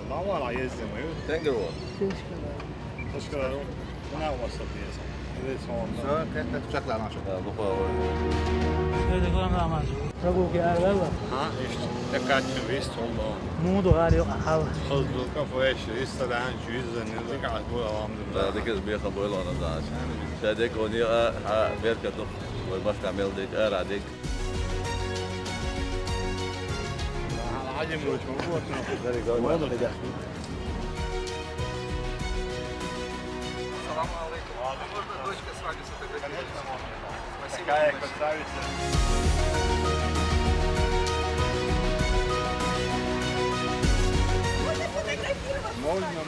Ла ездимо. Тенгерово. Ташкалару. Она у вас есть. Все, как uçaklar наши. Да, духовые. رجوك يا غلا Ha işte. Tekatçı vist oldu. مودو غالي وحاول Hızlı kafaya işte daha cüzdanı da kalbu لا alhamdulillah. ديك بيخا بويلو انا داش شاديك وني بيركا دخ وبس تعمل ديك راديك Hacım bu çok Very good. Салам алейкум. Можно дочка с вами сфотографироваться? Спасибо. Такая большое. красавица. Можно.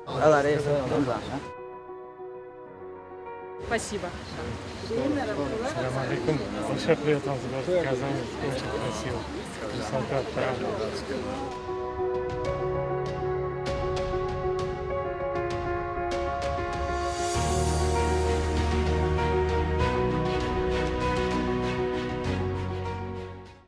هذا رئيس Спасибо. Салам алейкум. Большое приятно вас показать. Очень красиво. Красота, правда.